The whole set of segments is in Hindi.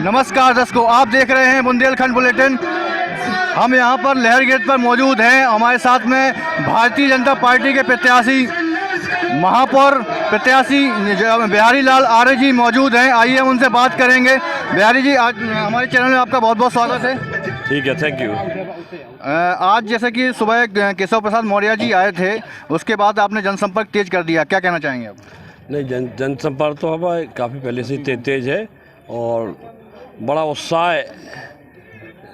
नमस्कार दर्शकों, आप देख रहे हैं बुंदेलखंड बुलेटिन। हम यहां पर लहर गेट पर मौजूद हैं। हमारे साथ में भारतीय जनता पार्टी के प्रत्याशी महापौर प्रत्याशी बिहारी लाल आर्य जी मौजूद हैं। आइए हम उनसे बात करेंगे। बिहारी जी, आज हमारे चैनल में आपका बहुत बहुत स्वागत है। ठीक है, थैंक यू। आज जैसे कि सुबह केशव प्रसाद मौर्य जी आए थे, उसके बाद आपने जनसंपर्क तेज कर दिया, क्या कहना चाहेंगे आप? नहीं, जनसंपर्क तो हमारा काफ़ी पहले से ही तेज है और बड़ा उत्साह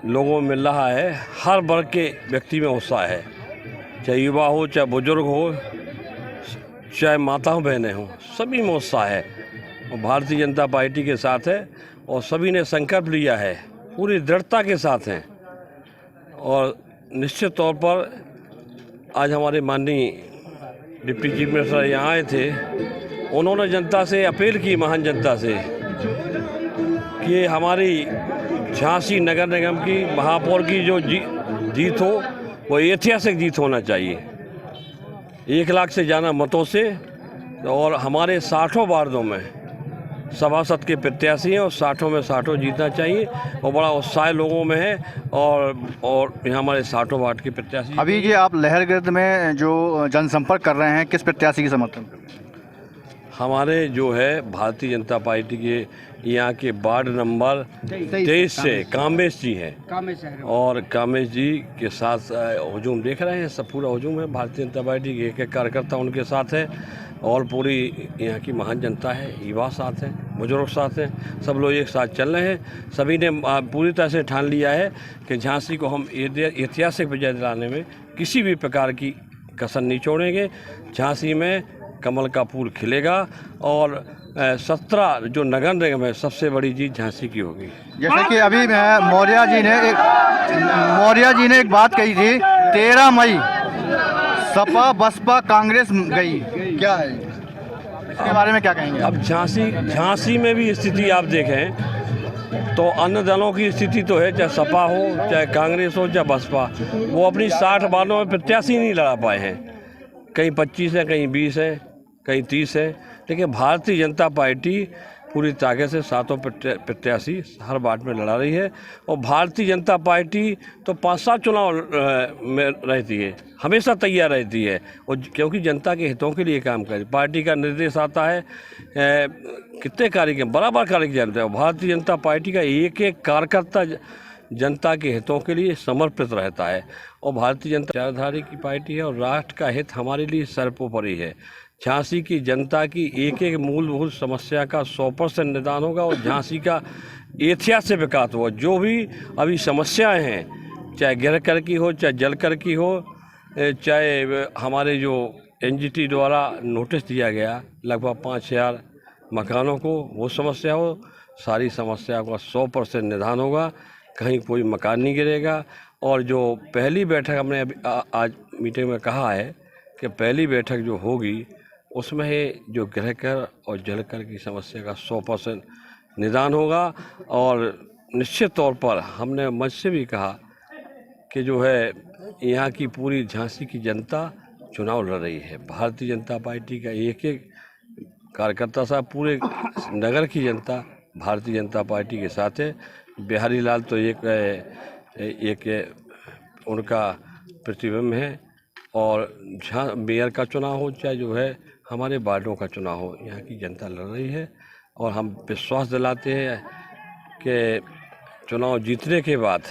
लोगों में मिल रहा है। हर वर्ग के व्यक्ति में उत्साह है, चाहे युवा हो, चाहे बुजुर्ग हो, चाहे माताओं बहनें हों, सभी में उत्साह है और भारतीय जनता पार्टी के साथ है और सभी ने संकल्प लिया है, पूरी दृढ़ता के साथ हैं। और निश्चित तौर पर आज हमारे माननीय डिप्टी चीफ मिनिस्टर यहाँ आए थे। उन्होंने जनता से अपील की, महान जनता से, कि हमारी झांसी नगर निगम की महापौर की जो जीत हो वो ऐतिहासिक जीत होना चाहिए, 1 लाख से ज़्यादा मतों से। और हमारे 60 वार्डों में सभासद के प्रत्याशी हैं और 60 में 60 जीतना चाहिए और बड़ा उत्साह लोगों में है। और यहाँ हमारे 60 वार्ड के प्रत्याशी। अभी ये आप लहरगर्द में जो जनसंपर्क कर रहे हैं, किस प्रत्याशी की समर्थन कर रहे हैं? हमारे जो है भारतीय जनता पार्टी के यहाँ के वार्ड नंबर 23 से कामेश जी हैं और कामेश जी के साथ हजूम देख रहे हैं। सब पूरा हजूम है, भारतीय जनता पार्टी के एक कार्यकर्ता उनके साथ है और पूरी यहाँ की महान जनता है, युवा साथ हैं, बुजुर्ग साथ हैं, सब लोग एक साथ चल रहे हैं। सभी ने पूरी तरह से ठान लिया है कि झांसी को हम ऐतिहासिक विजय दिलाने में किसी भी प्रकार की कसर नहीं छोड़ेंगे। झांसी में कमल का फूल खिलेगा और 17 जो नगर निगम है, सबसे बड़ी जीत झांसी की होगी। जैसे कि अभी मौर्य जी ने एक बात कही थी, 13 मई सपा बसपा कांग्रेस गई, क्या है इसके बारे में क्या कहेंगे? अब झांसी में भी स्थिति आप देखें तो अन्य दलों की स्थिति तो है, चाहे सपा हो, चाहे कांग्रेस हो, चाहे बसपा, वो अपनी 60 वार्डों में प्रत्याशी नहीं लड़ा पाए हैं। कहीं 25 है, कहीं 20 है, कहीं 30 है, लेकिन भारतीय जनता पार्टी पूरी ताकत से 7 प्रत्याशी हर वार्ड में लड़ा रही है। और भारतीय जनता पार्टी तो 5-7 चुनाव में रहती है, हमेशा तैयार रहती है और क्योंकि जनता के हितों के लिए काम करे। पार्टी का निर्देश आता है, कितने कार्यक्रम बराबर कार्यक्रम चलते हैं। भारतीय जनता पार्टी का एक एक कार्यकर्ता जनता के हितों के लिए समर्पित रहता है और भारतीय जनता विचारधारा की पार्टी है और राष्ट्र का हित हमारे लिए सर्वोपरि है। झांसी की जनता की एक एक मूलभूत समस्या का 100% निदान होगा और झांसी का ऐतिहासिक विकास होगा। जो भी अभी समस्याएं हैं, चाहे गृह कर की हो, चाहे जल कर की हो, चाहे हमारे जो NGT द्वारा नोटिस दिया गया लगभग 5000 मकानों को, वो समस्या हो, सारी समस्याओं का 100% निदान होगा, कहीं कोई मकान नहीं गिरेगा। और जो पहली बैठक हमने अभी आज मीटिंग में कहा है कि पहली बैठक जो होगी उसमें जो गृह कर और जल कर की समस्या का 100% निदान होगा। और निश्चित तौर पर हमने मंच से भी कहा कि जो है यहाँ की पूरी झांसी की जनता चुनाव लड़ रही है। भारतीय जनता पार्टी का एक एक कार्यकर्ता साहब, पूरे नगर की जनता भारतीय जनता पार्टी के साथ है। बिहारी लाल तो एक उनका प्रतिबिंब है और मेयर का चुनाव हो, चाहे जो है हमारे वार्डों का चुनाव हो, यहाँ की जनता लड़ रही है और हम विश्वास दिलाते हैं कि चुनाव जीतने के बाद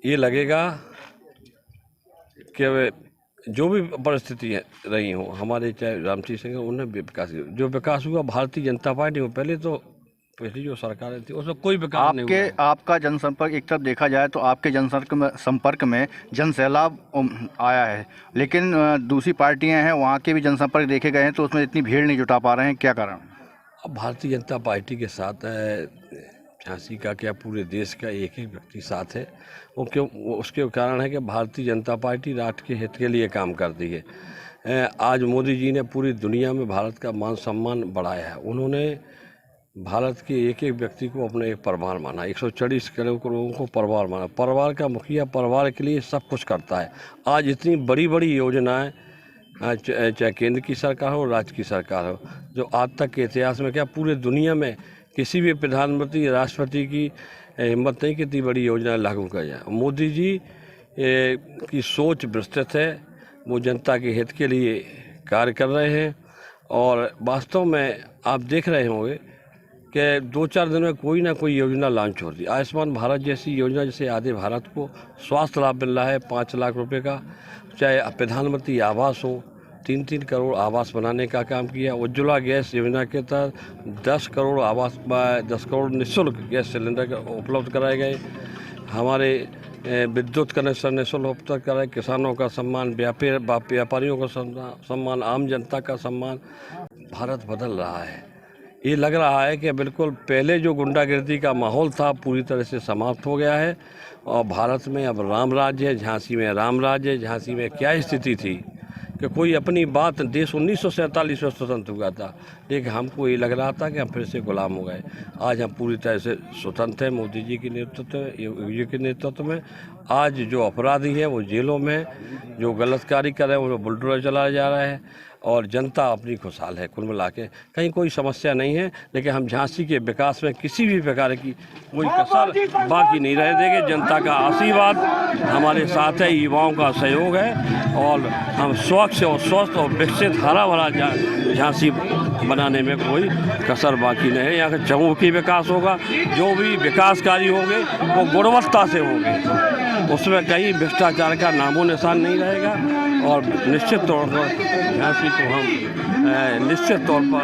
ये लगेगा कि जो भी परिस्थिति रही हो, हमारे चाहे रामसी सिंह उन्होंने विकास हुआ भारतीय जनता पार्टी में। पहले तो पहली जो सरकारें थी उसमें कोई विकास नहीं हुआ। आपका जनसंपर्क एक तरफ देखा जाए तो आपके संपर्क में जन सैलाब आया है, लेकिन दूसरी पार्टियां हैं वहाँ के भी जनसंपर्क देखे गए हैं तो उसमें इतनी भीड़ नहीं जुटा पा रहे हैं, क्या कारण? अब भारतीय जनता पार्टी के साथ झांसी का क्या पूरे देश का एक एक व्यक्ति साथ है। वो क्यों? उसके कारण है कि भारतीय जनता पार्टी राष्ट्र के हित के लिए काम करती है। आज मोदी जी ने पूरी दुनिया में भारत का मान सम्मान बढ़ाया है। उन्होंने भारत के एक एक व्यक्ति को अपने एक परिवार माना, 140 करोड़ लोगों को परिवार माना। परिवार का मुखिया परिवार के लिए सब कुछ करता है। आज इतनी बड़ी बड़ी योजनाएं, चाहे केंद्र की सरकार हो, राज्य की सरकार हो, जो आज तक के इतिहास में क्या पूरे दुनिया में किसी भी प्रधानमंत्री राष्ट्रपति की हिम्मत नहीं कि इतनी बड़ी योजना लागू कर जाए। मोदी जी की सोच विस्तृत है, वो जनता के हित के लिए कार्य कर रहे हैं और वास्तव में आप देख रहे होंगे कि 2-4 दिन में कोई ना कोई योजना लॉन्च होती है। आयुष्मान भारत जैसी योजना, जैसे आधे भारत को स्वास्थ्य लाभ मिल रहा है 5 लाख रुपए का, चाहे प्रधानमंत्री आवास हो, 3-3 करोड़ आवास बनाने का काम किया। उज्ज्वला गैस योजना के तहत 10 करोड़ आवास 10 करोड़ निःशुल्क गैस सिलेंडर उपलब्ध कराए गए। हमारे विद्युत कनेक्शन निःशुल्क उपलब्ध कराए। किसानों का सम्मान, व्यापारियों का सम्मान, आम जनता का सम्मान। भारत बदल रहा है। ये लग रहा है कि बिल्कुल पहले जो गुंडागिर्दी का माहौल था पूरी तरह से समाप्त हो गया है और भारत में अब राम राज्य है। झांसी में राम राज्य है। झांसी में क्या स्थिति थी कि कोई अपनी बात, देश 1947 में स्वतंत्र हुआ था, लेकिन हमको ये लग रहा था कि हम फिर से गुलाम हो गए। आज हम पूरी तरह से स्वतंत्र हैं मोदी जी के नेतृत्व में, योगी के नेतृत्व में। आज जो अपराधी हैं वो जेलों में, जो गलत कार्य कर रहे हैं वो बुलडोजर चलाया जा रहा है और जनता अपनी खुशहाल है। कुल मिला के कहीं कोई समस्या नहीं है, लेकिन हम झांसी के विकास में किसी भी प्रकार की कोई कसर बाकी नहीं रह देंगे। जनता का आशीर्वाद हमारे साथ है, युवाओं का सहयोग है और हम स्वच्छ और स्वस्थ और विकसित हरा भरा झांसी बनाने में कोई कसर बाकी नहीं है। यहाँ का चहुमुखी विकास होगा। जो भी विकास कार्य होंगे वो गुणवत्ता से होंगे, उसमें कहीं भ्रष्टाचार का नामो निशान नहीं रहेगा और निश्चित तौर पर झांसी को हम निश्चित तौर पर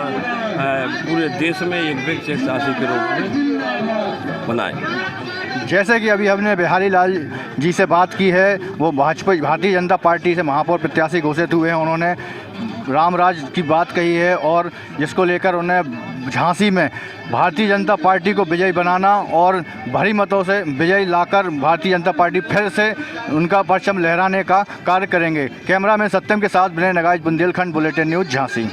पूरे देश में एक विकसित झांसी के रूप में बनाएं। जैसे कि अभी हमने बिहारी लाल जी से बात की है, वो भारतीय जनता पार्टी से महापौर प्रत्याशी घोषित हुए हैं। उन्होंने रामराज की बात कही है और जिसको लेकर उन्हें झांसी में भारतीय जनता पार्टी को विजयी बनाना और भारी मतों से विजयी लाकर भारतीय जनता पार्टी फिर से उनका परचम लहराने का कार्य करेंगे। कैमरा मैन सत्यम के साथ विनय नगाइच, बुंदेलखंड बुलेटिन न्यूज़ झांसी।